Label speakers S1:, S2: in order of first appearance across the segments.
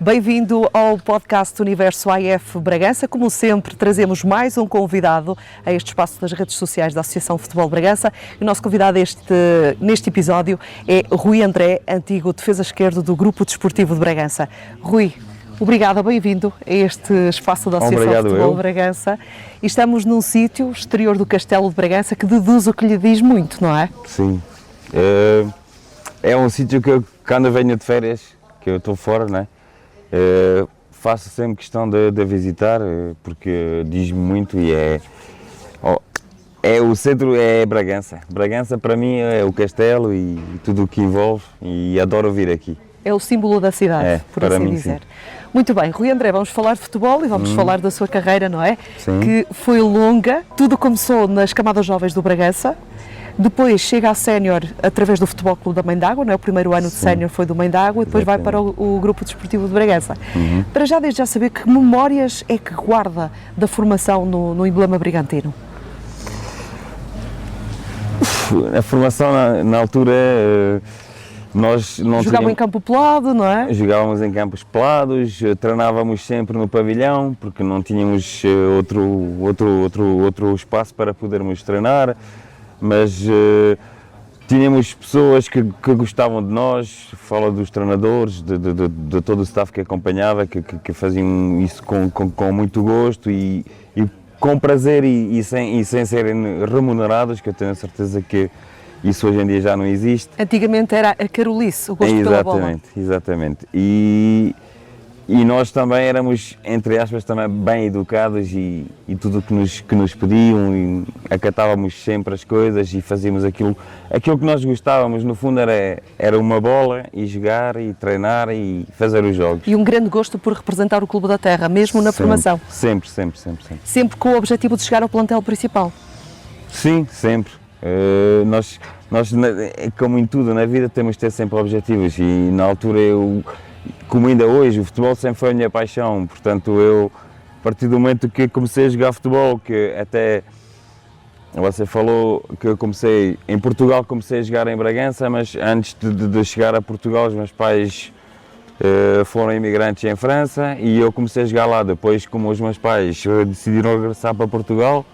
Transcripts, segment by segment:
S1: Bem-vindo ao podcast Universo AF Bragança. Como sempre, trazemos mais um convidado a este espaço das redes sociais da Associação Futebol Bragança. O nosso convidado neste episódio é Rui André, antigo defesa esquerdo do Grupo Desportivo de Bragança. Rui, obrigada, bem-vindo a este espaço da Associação Futebol Bragança. E estamos num sítio exterior do Castelo de Bragança que deduz o que lhe diz muito, não é?
S2: Sim. É um sítio que quando eu venho de férias, que eu estou fora, não é? Faço sempre questão de visitar, porque diz-me muito e o centro é Bragança. Bragança para mim é o castelo e tudo o que envolve e adoro vir aqui.
S1: É o símbolo da cidade, por assim dizer. Sim. Muito bem, Rui André, vamos falar de futebol e vamos falar da sua carreira, não é?
S2: Sim.
S1: Que foi longa, tudo começou nas camadas jovens do Bragança, depois chega a sénior através do Futebol Clube da Mãe d'Água, não é? O primeiro ano de sénior foi do Mãe d'Água e depois vai para o Grupo Desportivo de Bragança. Para já, desde já saber que memórias é que guarda da formação no emblema brigantino?
S2: A formação na altura... Nós não
S1: jogávamos em campo pelado, não é?
S2: Jogávamos em campos pelados, treinávamos sempre no pavilhão, porque não tínhamos outro espaço para podermos treinar, mas tínhamos pessoas que gostavam de nós, falo dos treinadores, de todo o staff que acompanhava, que faziam isso com muito gosto e com prazer e sem serem remunerados, que eu tenho a certeza que isso hoje em dia já não existe.
S1: Antigamente era a carolice, o gosto pela bola.
S2: Exatamente. E nós também éramos, entre aspas, também bem educados e tudo o que nos pediam, e acatávamos sempre as coisas e fazíamos aquilo que nós gostávamos. No fundo era uma bola e jogar e treinar e fazer os jogos.
S1: E um grande gosto por representar o Clube da Terra, mesmo na formação?
S2: Sempre.
S1: Sempre com o objetivo de chegar ao plantel principal?
S2: Sim, sempre. Nós, como em tudo na vida, temos de ter sempre objetivos e na altura como ainda hoje, o futebol sempre foi a minha paixão, portanto a partir do momento que comecei a jogar futebol, que até você falou que eu comecei em Portugal, comecei a jogar em Bragança, mas antes de chegar a Portugal os meus pais foram imigrantes em França e eu comecei a jogar lá. Depois, como os meus pais decidiram regressar para Portugal,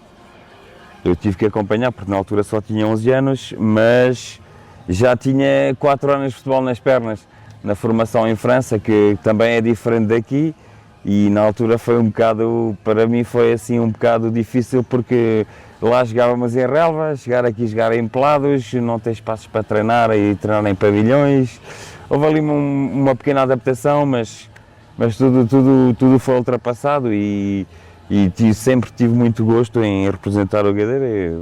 S2: eu tive que acompanhar, porque na altura só tinha 11 anos, mas já tinha 4 anos de futebol nas pernas, na formação em França, que também é diferente daqui, e na altura foi para mim foi assim um bocado difícil, porque lá jogávamos em relva, chegar aqui jogar em pelados, não ter espaços para treinar e treinar em pavilhões. Houve ali uma pequena adaptação, mas tudo foi ultrapassado e sempre tive muito gosto em representar o GDB,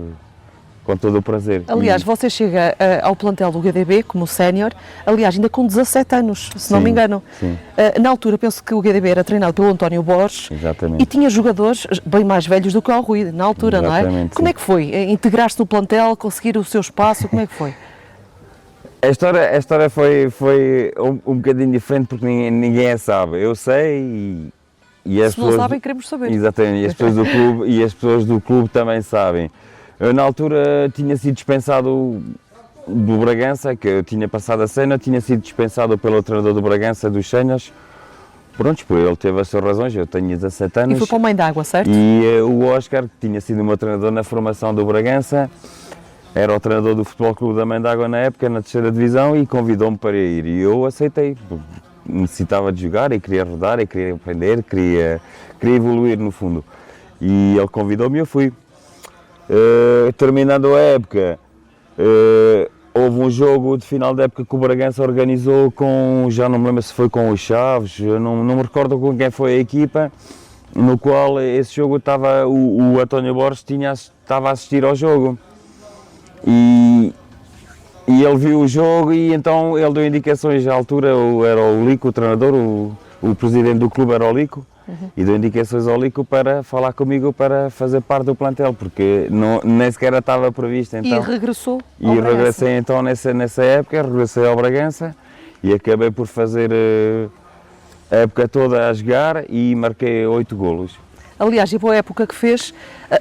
S2: com todo o prazer.
S1: Aliás, você chega ao plantel do GDB como sénior, aliás, ainda com 17 anos, se não me engano.
S2: Sim.
S1: Na altura, penso que o GDB era treinado pelo António Borges.
S2: Exatamente.
S1: E tinha jogadores bem mais velhos do que o Rui, na altura,
S2: exatamente,
S1: não é? Como é que foi? Integrar-se no plantel, conseguir o seu espaço, como é que foi?
S2: A história foi um bocadinho diferente, porque ninguém a sabe. Eu sei e as
S1: pessoas, não sabem, queremos saber.
S2: Exatamente, e as pessoas do clube também sabem. Eu, na altura, tinha sido dispensado do Bragança, que eu tinha passado a cena, tinha sido dispensado pelo treinador do Bragança, dos Séniores. Pronto, ele teve as suas razões, eu tenho 17 anos.
S1: E foi para o Mãe d'Água, certo?
S2: E o Oscar, que tinha sido o meu treinador na formação do Bragança, era o treinador do Futebol Clube da Mãe d'Água na época, na terceira divisão, e convidou-me para ir. E eu aceitei. Necessitava de jogar e queria rodar e queria aprender, queria evoluir no fundo. E ele convidou-me e eu fui. Terminando a época, houve um jogo de final da época que o Bragança organizou já não me lembro se foi com os Chaves, não me recordo com quem foi a equipa, no qual esse jogo estava, o António Borges estava a assistir ao jogo. E ele viu o jogo e então ele deu indicações. À altura era o Lico, o treinador, o presidente do clube era o Lico, e deu indicações ao Lico para falar comigo para fazer parte do plantel, porque nem sequer estava previsto. Então,
S1: e regressou ao
S2: Bragança. Regressei então nessa época, regressei ao Bragança e acabei por fazer a época toda a jogar e marquei 8 golos.
S1: Aliás, e a boa época que fez,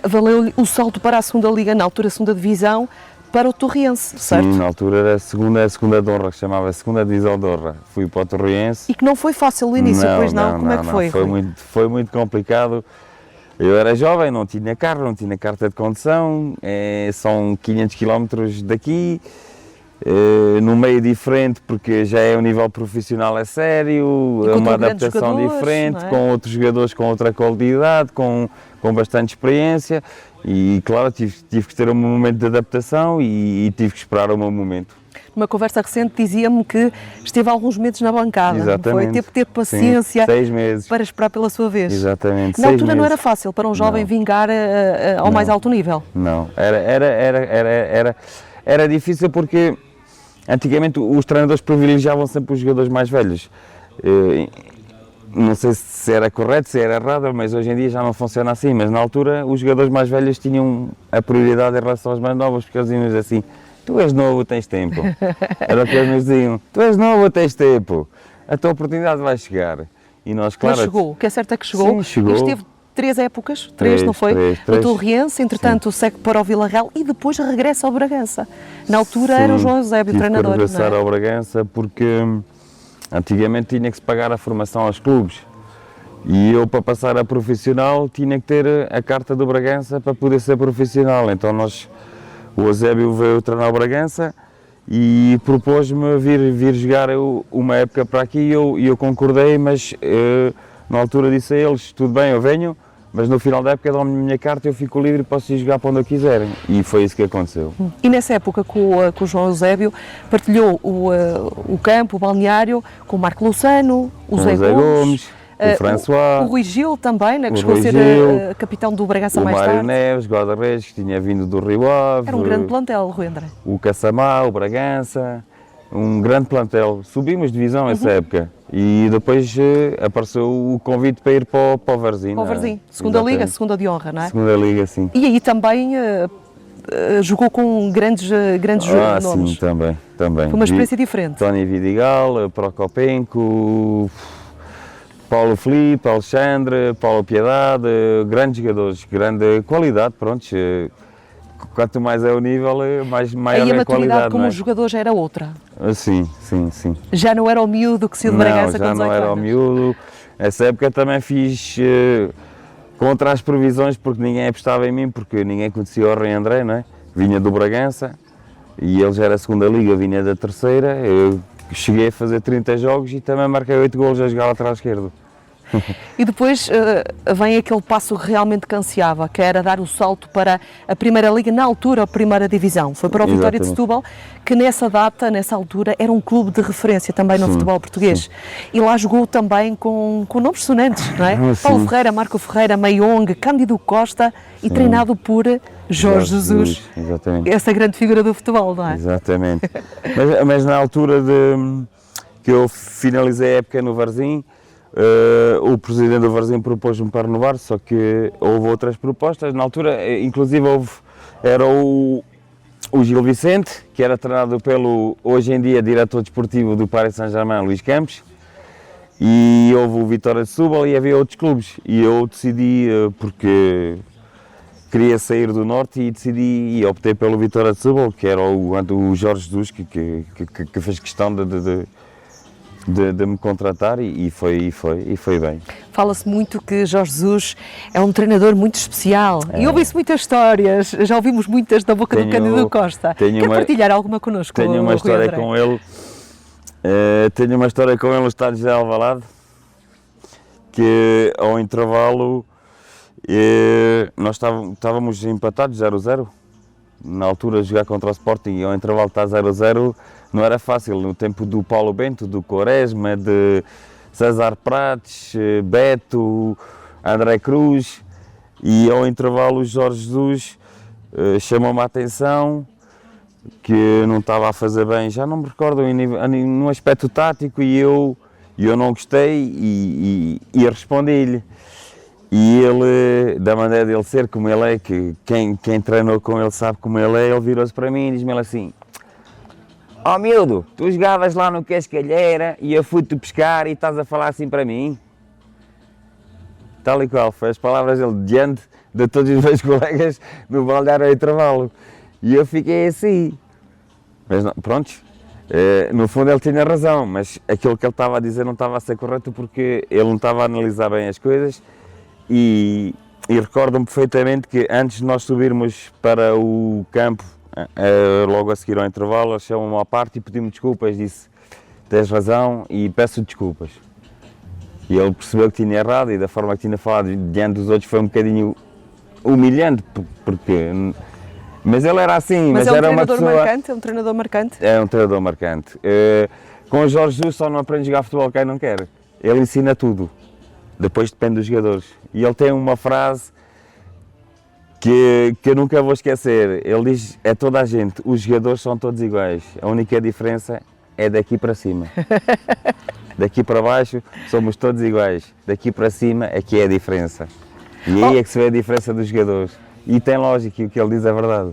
S1: valeu-lhe o salto para a segunda Liga, na altura a segunda Divisão, para o Torriense, certo?
S2: Sim, na altura era a segunda de honra, que chamava segunda divisão de honra. Fui para o Torriense.
S1: E que não foi fácil o início, pois não? Como é que foi?
S2: Foi muito complicado. Eu era jovem, não tinha carro, não tinha carta de condução, são 500 km daqui, num meio diferente, porque já é um nível profissional a sério, é uma adaptação diferente, com outros jogadores com outra qualidade, com bastante experiência, e claro, tive que ter um momento de adaptação e tive que esperar o meu momento.
S1: Numa conversa recente dizia-me que esteve alguns meses na bancada.
S2: Exatamente.
S1: Foi, teve que ter paciência.
S2: Sim, 6 meses.
S1: Para esperar pela sua vez.
S2: Exatamente.
S1: Na altura não era fácil para um jovem vingar ao mais alto nível.
S2: Não, era difícil porque antigamente os treinadores privilegiavam sempre os jogadores mais velhos. Não sei se era correto, se era errado, mas hoje em dia já não funciona assim. Mas na altura os jogadores mais velhos tinham a prioridade em relação aos mais novos, porque eles diziam assim: tu és novo, tens tempo. Era o que eles nos diziam: tu és novo, tens tempo. A tua oportunidade vai chegar. E nós, claro.
S1: Mas chegou, o que é certo é que chegou.
S2: Sim, chegou.
S1: E esteve 3 épocas, 3 não foi? No Torriense, entretanto segue para o Vila Real e depois regressa ao Bragança. Na altura era o João Eusébio, treinador.
S2: Tive que regressar ao Bragança porque antigamente tinha que se pagar a formação aos clubes. E eu, para passar a profissional, tinha que ter a carta do Bragança para poder ser profissional. Então o Eusébio veio treinar o Bragança e propôs-me vir jogar uma época para aqui e eu concordei, mas na altura disse a eles: tudo bem, eu venho, mas no final da época dão-me a minha carta, eu fico livre e posso ir jogar para onde eu quiser. E foi isso que aconteceu.
S1: E nessa época com o João Eusébio partilhou o campo, o balneário, com o Marco Luciano, o Zé Gomes,
S2: o François,
S1: o Rui Gil também, né, que chegou a ser capitão do Bragança mais tarde.
S2: O Mário Neves, guarda-redes, que tinha vindo do Rio Ave.
S1: Era um grande plantel, Rui André.
S2: O Caçamá, o Bragança, um grande plantel. Subimos divisão essa época e depois apareceu o convite para ir para o Varzim.
S1: Para o Varzim, segunda liga, segunda de honra, não é?
S2: Segunda liga, sim.
S1: E aí também jogou com grandes nomes.
S2: Sim, também.
S1: Foi uma experiência diferente.
S2: Tony Vidigal, Prokopenko, Paulo Filipe, Alexandre, Paulo Piedade, grandes jogadores, grande qualidade, pronto. Quanto mais é o nível, maior é a qualidade.
S1: E a maturidade como jogador já era outra?
S2: Sim.
S1: Já não era o miúdo que saiu de Bragança com 18 anos?
S2: Já não era o miúdo. Essa época também fiz contra as previsões, porque ninguém apostava em mim, porque ninguém conhecia o Rui André, não é? Vinha do Bragança e ele já era a segunda liga, vinha da terceira. Eu cheguei a fazer 30 jogos e também marquei 8 golos a jogar lateral esquerdo.
S1: E depois vem aquele passo que realmente ansiava, que era dar o salto para a Primeira Liga, na altura a Primeira Divisão. Foi para o Vitória de Setúbal, que nessa altura, era um clube de referência também no futebol português. Sim. E lá jogou também com nomes sonantes, não é? Paulo Ferreira, Marco Ferreira, Meiong, Cândido Costa e treinado por Jorge Jesus.
S2: Exatamente.
S1: Essa grande figura do futebol, não é?
S2: Exatamente. mas na altura que eu finalizei a época no Varzim, o presidente do Varzim propôs-me para renovar, só que houve outras propostas. Na altura, inclusive, era o Gil Vicente, que era treinado pelo, hoje em dia, diretor desportivo do Paris Saint-Germain, Luís Campos, e houve o Vitória de Setúbal e havia outros clubes. E eu decidi, porque queria sair do Norte, e decidi e optei pelo Vitória de Setúbal, que era o Jorge Jesus, que fez questão de me contratar e foi bem.
S1: Fala-se muito que Jorge Jesus é um treinador muito especial e ouve-se muitas histórias, já ouvimos muitas da boca do Cândido Costa. Quer partilhar alguma connosco?
S2: Tenho uma história com ele, no estádio de Alvalade, que ao intervalo nós estávamos empatados 0-0, na altura jogar contra o Sporting e ao intervalo está 0-0, não era fácil, no tempo do Paulo Bento, do Quaresma, de César Prates, Beto, André Cruz, e ao intervalo o Jorge Jesus chamou-me a atenção que não estava a fazer bem, já não me recordo, num aspecto tático, e eu não gostei e respondi-lhe. E ele, da maneira dele ser como ele é, que quem treinou com ele sabe como ele virou-se para mim e diz-me assim: ó miúdo, tu jogavas lá no Cascalheira e eu fui-te pescar e estás a falar assim para mim? Tal e qual, foi as palavras dele diante de todos os meus colegas no balneário ao intervalo. E eu fiquei assim. Mas não, pronto, no fundo ele tinha razão, mas aquilo que ele estava a dizer não estava a ser correto porque ele não estava a analisar bem as coisas e recordo-me perfeitamente que antes de nós subirmos para o campo, logo a seguir ao intervalo, ele chamou-me à parte e pediu-me desculpas, disse: tens razão e peço desculpas. E ele percebeu que tinha errado e da forma que tinha falado diante dos outros foi um bocadinho humilhante, porque... Mas ele era assim, mas
S1: é um
S2: era uma
S1: treinador
S2: pessoa...
S1: marcante? É um treinador marcante?
S2: É um treinador marcante. Com o Jorge Jesus só não aprende a jogar futebol quem não quer. Ele ensina tudo. Depois depende dos jogadores. E ele tem uma frase que eu nunca vou esquecer. Ele diz, é toda a gente, os jogadores são todos iguais. A única diferença é daqui para cima. Daqui para baixo somos todos iguais. Daqui para cima é que é a diferença. E aí é que se vê a diferença dos jogadores. E tem lógica, e o que ele diz é verdade.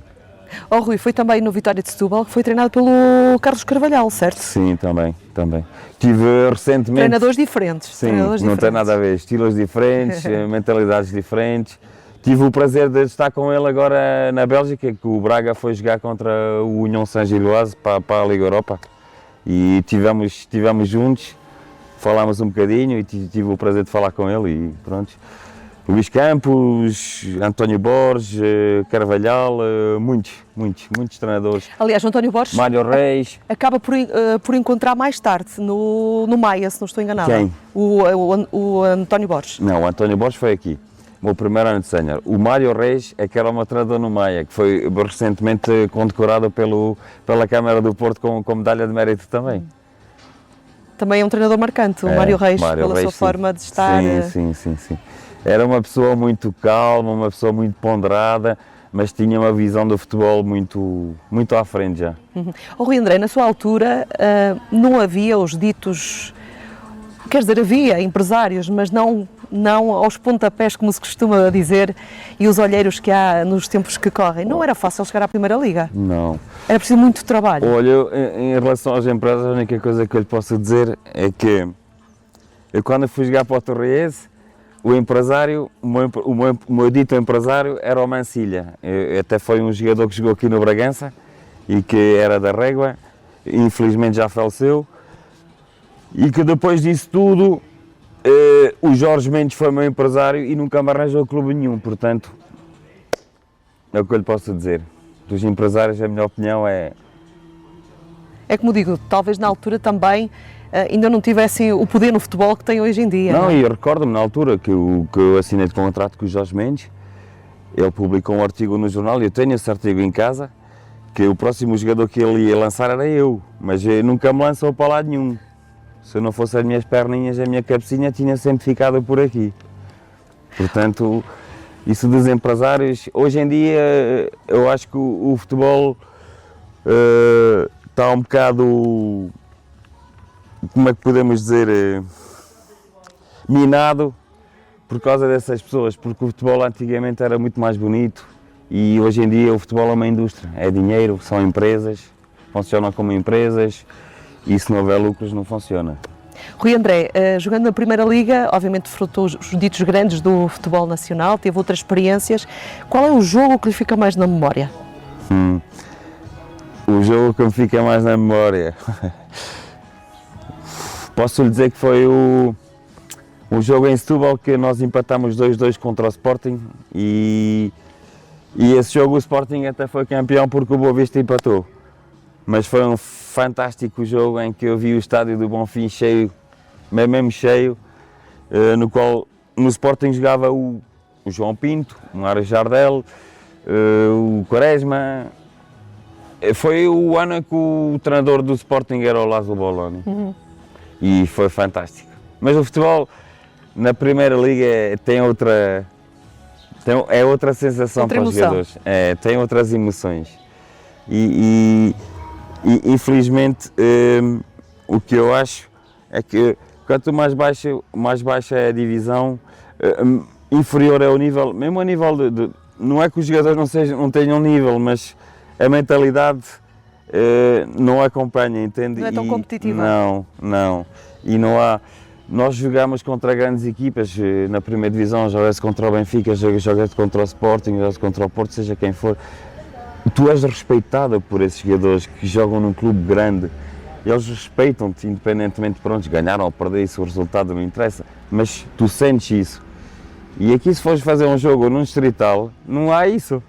S1: Oh, Rui, foi também no Vitória de Setúbal que foi treinado pelo Carlos Carvalhal, certo?
S2: Sim, também. Tive recentemente...
S1: Treinadores diferentes.
S2: Sim, não tem nada a ver. Estilos diferentes, mentalidades diferentes. Tive o prazer de estar com ele agora na Bélgica, que o Braga foi jogar contra o União Saint-Gilloise para a Liga Europa. E tivemos juntos, falámos um bocadinho e tive o prazer de falar com ele e pronto. Luís Campos, António Borges, Carvalhal, muitos treinadores.
S1: Aliás, o António Borges
S2: Mário Reis.
S1: acaba por encontrar mais tarde, no Maia, se não estou enganado.
S2: Quem?
S1: O António Borges.
S2: Não, o António Borges foi aqui, o meu primeiro ano de sénior. O Mário Reis é que era o meu treinador no Maia, que foi recentemente condecorado pela Câmara do Porto com medalha de mérito também.
S1: Também é um treinador marcante, o Mário Reis, pela sua forma de estar.
S2: Sim. Era uma pessoa muito calma, uma pessoa muito ponderada, mas tinha uma visão do futebol muito à frente já.
S1: Oh, Rui André, na sua altura não havia os ditos, quer dizer, havia empresários, mas não aos pontapés, como se costuma dizer, e os olheiros que há nos tempos que correm. Não era fácil chegar à Primeira Liga.
S2: Não.
S1: Era preciso muito trabalho.
S2: Olha, em relação às empresas, a única coisa que eu lhe posso dizer é que eu quando fui jogar para o Torriense, o empresário, o meu dito empresário era o Mancilha. Até foi um jogador que jogou aqui no Bragança e que era da Régua, infelizmente já faleceu. E que depois disso tudo, o Jorge Mendes foi meu empresário e nunca me arranjou clube nenhum, portanto, é o que eu lhe posso dizer. Dos empresários, a minha opinião é...
S1: É como digo, talvez na altura também ainda não tivessem o poder no futebol que têm hoje em dia.
S2: Não, e eu recordo-me na altura que eu assinei de contrato com o Jorge Mendes, ele publicou um artigo no jornal e eu tenho esse artigo em casa, que o próximo jogador que ele ia lançar era eu, mas nunca me lançou para lado nenhum. Se eu não fosse as minhas perninhas, a minha cabecinha tinha sempre ficado por aqui. Portanto, isso dos empresários, hoje em dia eu acho que o futebol está um bocado, como é que podemos dizer, minado por causa dessas pessoas, porque o futebol antigamente era muito mais bonito e hoje em dia o futebol é uma indústria, é dinheiro, são empresas, funcionam como empresas e se não houver lucros não funciona.
S1: Rui André, jogando na Primeira Liga, obviamente desfrutou os ditos grandes do futebol nacional, teve outras experiências. Qual é o jogo que lhe fica mais na memória?
S2: O jogo que me fica mais na memória, posso lhe dizer que foi o jogo em Setúbal que nós empatámos 2-2 contra o Sporting e esse jogo o Sporting até foi campeão porque o Boa Vista empatou. Mas foi um fantástico jogo em que eu vi o estádio do Bonfim cheio, mesmo cheio, no qual no Sporting jogava o João Pinto, o Mário Jardel, o Quaresma. Foi o ano que o treinador do Sporting era o Lázaro Boloni. E foi fantástico. Mas o futebol na Primeira Liga tem outra sensação
S1: outra
S2: para os
S1: emoção.
S2: jogadores, tem outras emoções. E infelizmente o que eu acho é que quanto mais baixa é a divisão, inferior é o nível, mesmo a nível não é que os jogadores não tenham nível, mas a mentalidade não acompanha, entende?
S1: Não é tão competitiva.
S2: Não. E não há. Nós jogamos contra grandes equipas na primeira divisão, joga-se contra o Benfica, joga-se contra o Sporting, joga-se contra o Porto, seja quem for. tu és respeitado por esses jogadores que jogam num clube grande. Eles respeitam-te, independentemente, pronto, ganharam ou perder, isso o resultado não interessa, mas tu sentes isso. E aqui, se fores fazer um jogo num distrital, não há isso.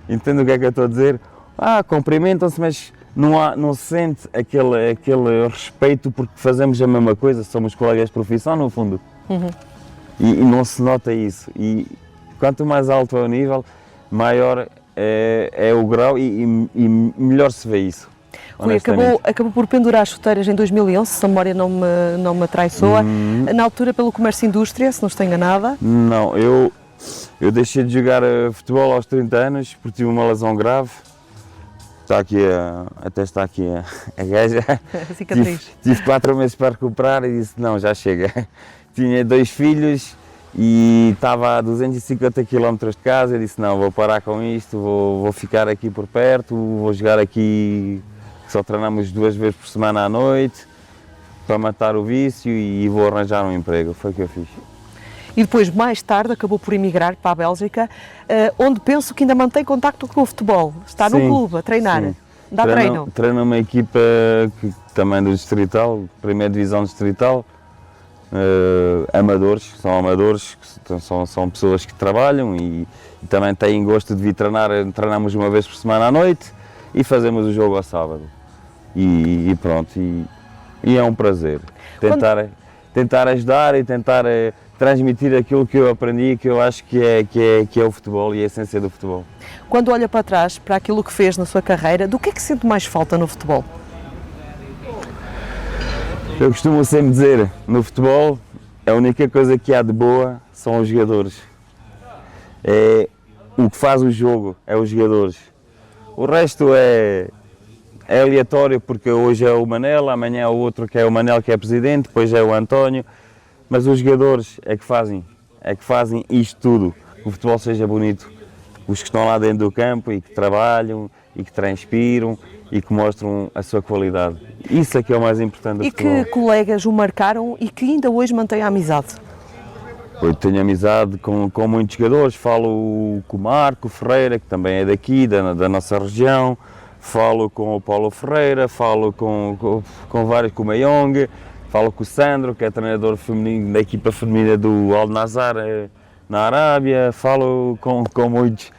S2: Entende o que é que eu estou a dizer? Cumprimentam-se, mas não se sente aquele respeito porque fazemos a mesma coisa, somos colegas de profissão, no fundo. E não se nota isso. E quanto mais alto é o nível, maior é o grau e melhor se vê isso.
S1: Rui, acabou por pendurar as chuteiras em 2011, se a memória não me atraiçoa, na altura pelo Comércio e Indústria, se não estou enganada.
S2: Não, eu deixei de jogar futebol aos 30 anos porque tive uma lesão grave. Está aqui até está aqui a gaja.
S1: A cicatriz.
S2: Tive 4 meses para recuperar e disse, não, já chega. Tinha 2 filhos e estava a 250 km de casa e disse, não, vou parar com isto, vou ficar aqui por perto, vou jogar aqui. Só treinamos 2 vezes por semana à noite para matar o vício e vou arranjar um emprego. Foi o que eu fiz.
S1: E depois, mais tarde, acabou por emigrar para a Bélgica, onde penso que ainda mantém contacto com o futebol. Está no clube a treinar.
S2: Sim.
S1: Dá treino?
S2: Treino uma equipa também do Distrital, primeira divisão Distrital. Amadores, são pessoas que trabalham e também têm gosto de vir treinar. Treinamos uma vez por semana à noite e fazemos o jogo ao sábado. E pronto, e é um prazer tentar ajudar e tentar transmitir aquilo que eu aprendi, que eu acho que é o futebol e a essência do futebol.
S1: Quando olha para trás, para aquilo que fez na sua carreira, do que é que sente mais falta no futebol?
S2: Eu costumo sempre dizer, no futebol, a única coisa que há de boa são os jogadores. O que faz o jogo é os jogadores. O resto é aleatório, porque hoje é o Manel, amanhã é o outro que é o Manel que é presidente, depois é o António, mas os jogadores é que fazem isto tudo, que o futebol seja bonito. Os que estão lá dentro do campo e que trabalham e que transpiram e que mostram a sua qualidade. Isso é que é o mais importante do futebol.
S1: E que colegas o marcaram e que ainda hoje mantém a amizade?
S2: Eu tenho amizade com muitos jogadores, falo com o Marco Ferreira, que também é daqui, da nossa região, falo com o Paulo Ferreira, falo com vários, com o Mayong, falo com o Sandro, que é treinador feminino da equipa feminina do Al Nassr na Arábia, falo com muitos.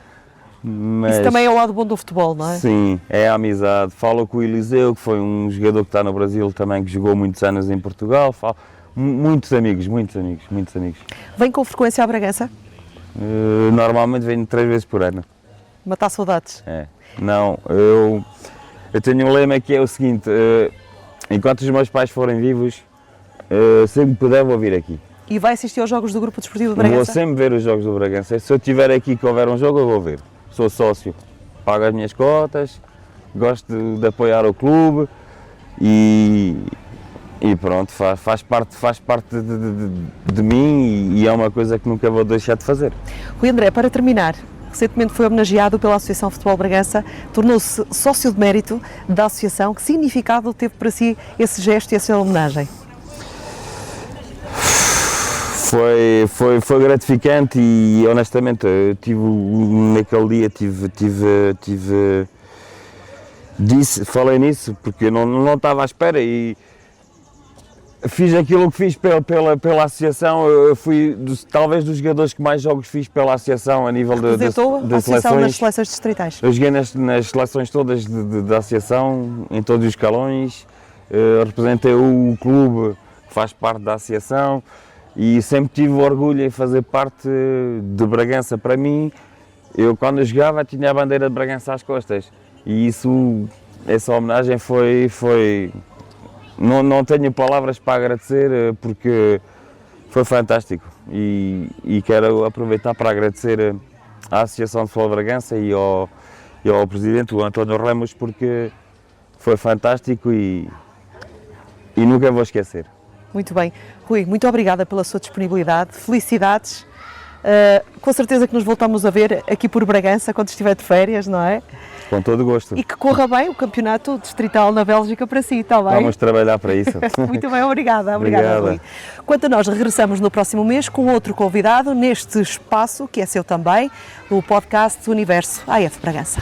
S2: Mas,
S1: isso também é o lado bom do futebol, não é?
S2: Sim, é a amizade. Falo com o Eliseu, que foi um jogador que está no Brasil também, que jogou muitos anos em Portugal. Falo, muitos amigos.
S1: Vem com frequência à Bragança?
S2: Normalmente venho 3 vezes por ano.
S1: Matar saudades?
S2: Não, eu tenho um lema que é o seguinte, enquanto os meus pais forem vivos, sempre puder vou vir aqui.
S1: E vai assistir aos jogos do Grupo Desportivo de Bragança?
S2: Vou sempre ver os jogos do Bragança. Se eu estiver aqui que houver um jogo, eu vou ver. Sou sócio, pago as minhas cotas, gosto de apoiar o clube e pronto, faz parte de mim e é uma coisa que nunca vou deixar de fazer.
S1: Rui André, para terminar, recentemente foi homenageado pela Associação Futebol Bragança, tornou-se sócio de mérito da associação. Que significado teve para si esse gesto e essa homenagem?
S2: Foi gratificante e honestamente naquele dia falei nisso porque não estava à espera e fiz aquilo que fiz pela associação. Eu fui talvez dos jogadores que mais jogos fiz pela associação a nível de
S1: associação nas seleções distritais.
S2: Eu joguei nas seleções todas da associação, em todos os escalões, representei o clube que faz parte da associação. E sempre tive orgulho em fazer parte de Bragança. Para mim, eu quando eu jogava tinha a bandeira de Bragança às costas e essa homenagem foi não tenho palavras para agradecer porque foi fantástico e quero aproveitar para agradecer à Associação de Futebol de Bragança e ao Presidente, o António Ramos, porque foi fantástico e nunca vou esquecer.
S1: Muito bem. Rui, muito obrigada pela sua disponibilidade, felicidades. Com certeza que nos voltamos a ver aqui por Bragança quando estiver de férias, não é?
S2: Com todo o gosto.
S1: E que corra bem o campeonato distrital na Bélgica para si, está bem?
S2: Vamos trabalhar para isso.
S1: Muito bem, obrigada, Rui. Quanto a nós, regressamos no próximo mês com outro convidado neste espaço, que é seu também, o podcast Universo AF Bragança.